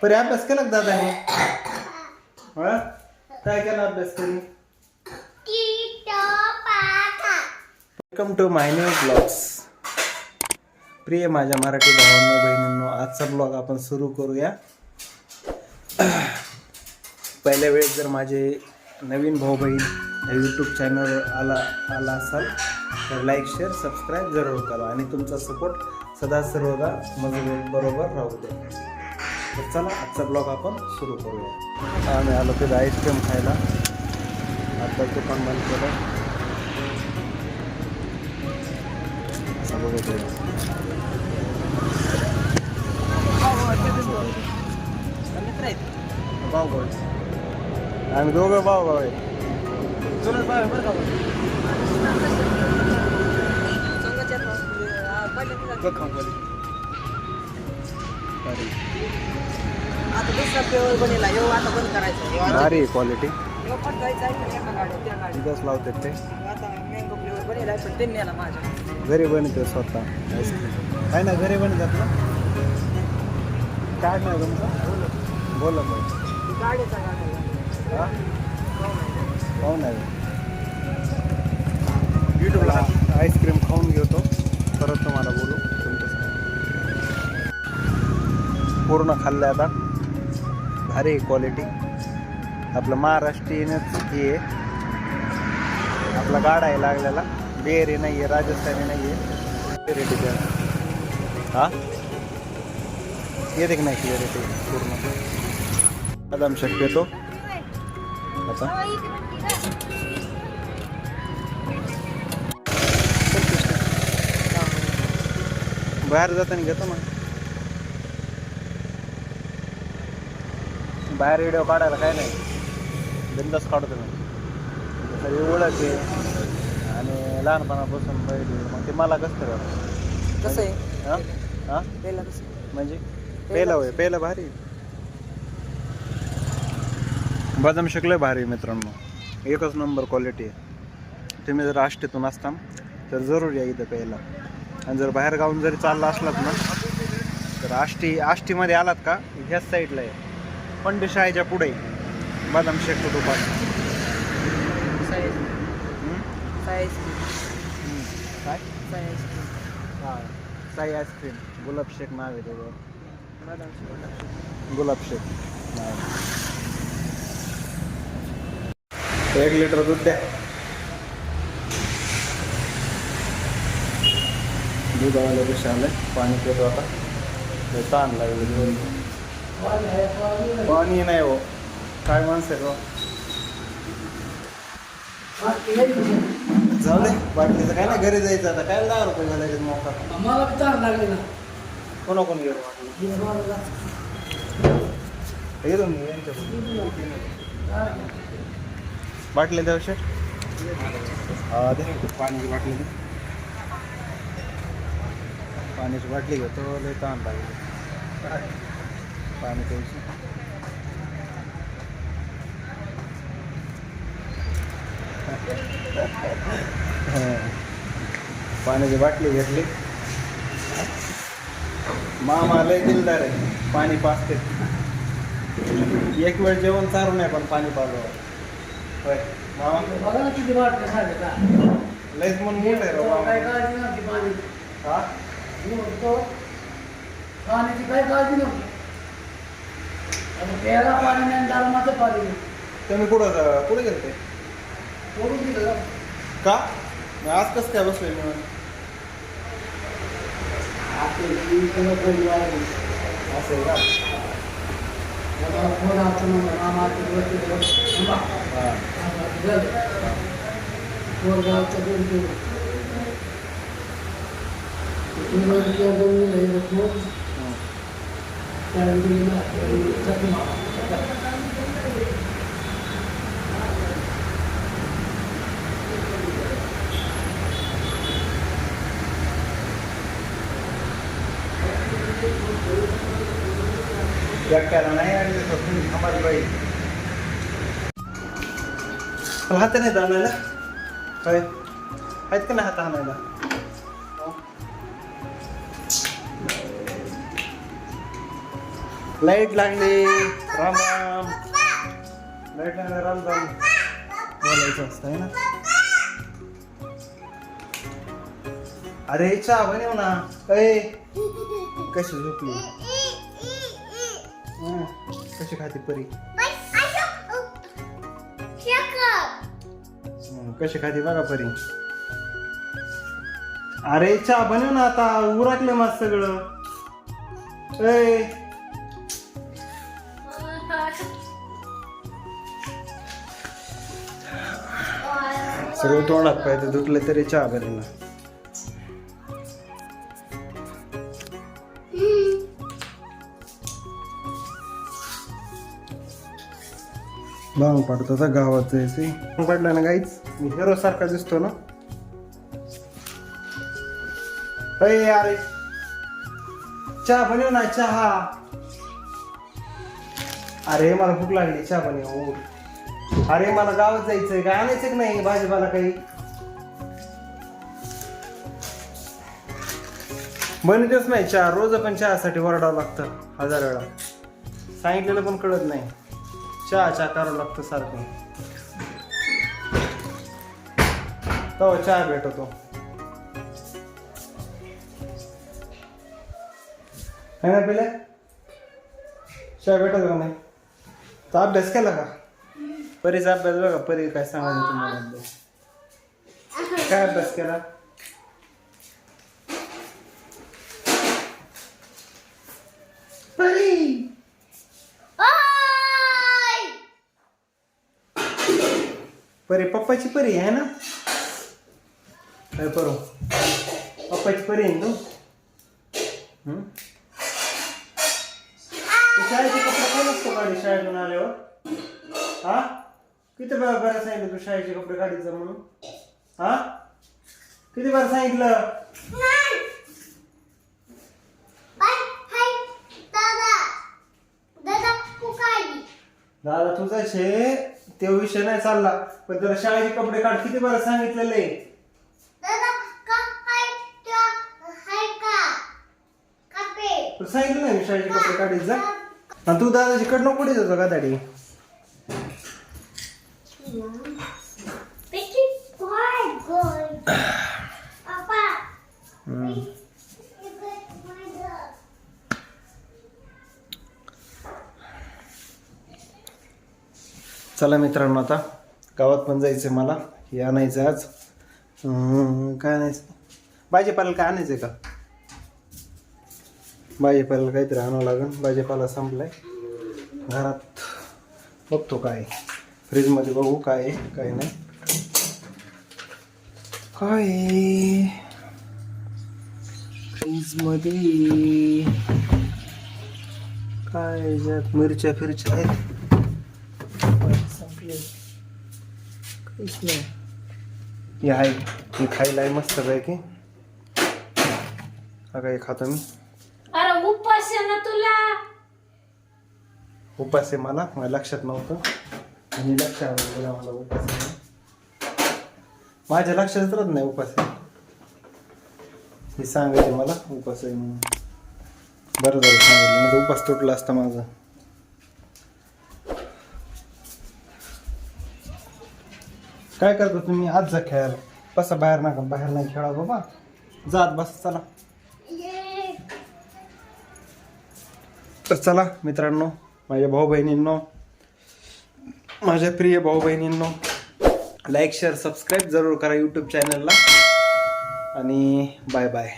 परी अभ्यास केला का दादाने? हा काय केला अभ्यास करून? Welcome to my new blogs. प्रिय माझ्या मराठी भावांनो बहिणींनो, आजचा ब्लॉग आपण सुरू करूया. पहिल्या वेळेस जर माझे नवीन भाऊ बहीण यूट्यूब चॅनल आला असाल तर लाईक शेअर सबस्क्राईब जरूर करा आणि तुमचा सपोर्ट सदा सर्वदा मजबूत बरोबर राहू द्या. तर चला आजचा ब्लॉग आपण सुरू करूया. आम्ही आलो तिथं आईस्क्रीम खायला. आता दुकान बंद केलं. भाऊ भाऊ आम्ही दोघं भाऊ भाऊ आहे. चुलत भाऊ आहे बरं का. आता दुसरा फ्लेवर बनेला येऊ आता बंद करायचं. भारी क्वालिटी पण जायचं आहे एका गाड्या त्या गाड्या तिथंच लावतात ते. आता मँगो फ्लेवर बनेला पण त्यांनी आला माझ्या घरी बनते स्वतः आईस्क्रीम. काय ना घरी बनतात ना. काय नाही तुमचं बोला मग. गाड्याचा गाड्या हां पाहून आहे यूट्यूबला आईस्क्रीम खाऊन घेतो परत तुम्हाला बोलू. पूर्ण खाल्लं आता. भारी क्वालिटी. आपलं महाराष्ट्रीयनच हे आहे. आपला गाडा आहे लागलेला. बेरी नाही आहे, राजस्थानी नाही आहे. क्लिअरिटी हां येते की नाही क्लिअरिटी पूर्ण. बदाम शेक येतो आता. बाहेर जाताना घेतो ना. बाहेर व्हिडिओ काढायला काय नाही, बिंदास काढतो मी. सगळी ओळख आहे आणि लहानपणापासून पहिली मग ते मला कसं करावं. कसं आहे हां हां पहिला कसं म्हणजे पहिला होय पहिला भारी. बदाम शेकलं भारी मित्रांनो. एकच नंबर क्वालिटी आहे. तुम्ही जर आष्टीतून असता तर जरूर या इथं प्यायला. आणि जर बाहेर गावून जरी चालला असलात ना तर आष्टीमध्ये आलात का ह्याच साईडला आहे. पंडित शाळेच्या पुढे बदाम शेकतो दुकान. काय हां साई आईस्क्रीम. गुलाब शेक नाव आहे त्याच्यावर. गुलाब शेक नाव. 1 लिटर दूध द्या. दूध आलं कशा आलं. पाणी पितो आता. ताण लागलं. पाणी नाही हो. काय माणसं आहे हो. जाऊ दे बाटलीचं काय ना घरी जायचं आता. काय 10 रुपये घालायचे मोका. मला ताण लागले ना. कोणा कोण गेलो येतो मी यांच्याकडून. बाटली द्या शेट. हा दे पाण्याची बाटली दे. पाण्याची बाटली घेतो. लय ताण लागली. पाणी प्यायची. पाण्याची बाटली घेतली. मामा लय दिलदार आहे. पाणी पाजते. एक वेळ जेवण चालू नाही पण पाणी पाजवा. होय मामा बघा ना किती वाटतं साडे लयच मन मोठं आहे राव काय मामा. काळजी नव्हती पाणी. हा पाण्याची काय काळजी नव्हती. आता प्यायला पाणी नाही दारमाचं पाणी नाही. तुम्ही कुठं गेलते सोडून दिलं का? आज कसं काय बसलोय मी. असं आहे का? एकट्याला नाही आणि हमारी बाई हात नाही आणायला. काय आहेत का नाही हात आणायला. लाईट लागली. राम राम. लाईट लागली. राम राम बोलायचं असतं आहे ना. अरे चहा बनव ना. ए कशी झोपली. कशी खाते परी. कशी खाते बघा परी. अरे चहा बनव ना आता. उरकले मग सगळं. ए सगळं तोंडात पाहिजे दुखले तरी चहा बरेल ना. भांग पडतो तर गावात जायचं. पडला ना गाईच. मी हिरो सारखा दिसतो ना. अरे चहा बनव ना. चहा. अरे मला भूक लागली. चहा बनव. अरे मला गावात जायचंय. काय आणायचं की नाही भाजीपाला काही. बनतच नाही चहा. रोज पण चहासाठी ओरडावं लागतं 1000 वेळा. सांगितलेलं पण कळत नाही. चहा करावं लागतं सारखं. तो चहा भेटतो है ना. पहिले चहा भेटतो का नाही. तर अभ्यास केला का. परीचा अभ्यास बघा. परी काय सांगायचं तुम्हाला. अभ्यास काय अभ्यास केला. परी परी पप्पाची परी आहे ना. काय करू. पप्पाची परी आहे तू. शाळेचे कपडे काय नसतो काढी शाळेतून आल्यावर. हा किती बरं सांगितलं तू शाळेचे कपडे काढायचं म्हणून. हा किती बरं सांगितलं. दादा तुझा शे ते विषय नाही चालला. पण त्याला शाळेचे कपडे काढ किती बरं सांगितलेले. तू सांगितलं नाही शाळेचे कपडे काढायचं जा. आणि तू दादाची कडनं कुठे जातो का दाडी. चला मित्रांनो आता गावात पण जायचंय मला. हे आणायचं आज. काय आणायचं. भाजीपाला काय आणायचंय का. भाजीपाला काहीतरी आणावं लागेल. भाजीपाला संपलाय घरात. बघतो काय फ्रीजमध्ये. बघू काय आहे काय नाही. काय फ्रीजमध्ये काय ज्यात मिरच्या फिरच्या आहेत. संपले काहीच नाही. हे आहे हे खायला आहे मस्त पैकी. हा काय खातो मी. अरे उपास आहे ना तुला. उपास आहे मला. माझ्या लक्षात नव्हतं. आणि लक्षात आलं मला उपास आहे. माझ्या लक्षातच राहत नाही उपास आहे. हे सांगायचे मला उपास आहे म्हणून. बरं झालं सांगितलं. म्हणजे उपास तुटला असता माझा. काय करतो तुम्ही. आज जा खेळायला. बसा बाहेर नका. बाहेर नाही खेळा बाबा. जात बस. चला तर चला मित्रांनो. माझ्या भाऊ बहिणींनो. माझ्या प्रिय भाऊ बहिणींनो. लाईक शेअर सबस्क्राईब जरूर करा यूट्यूब चॅनलला. आणि बाय बाय.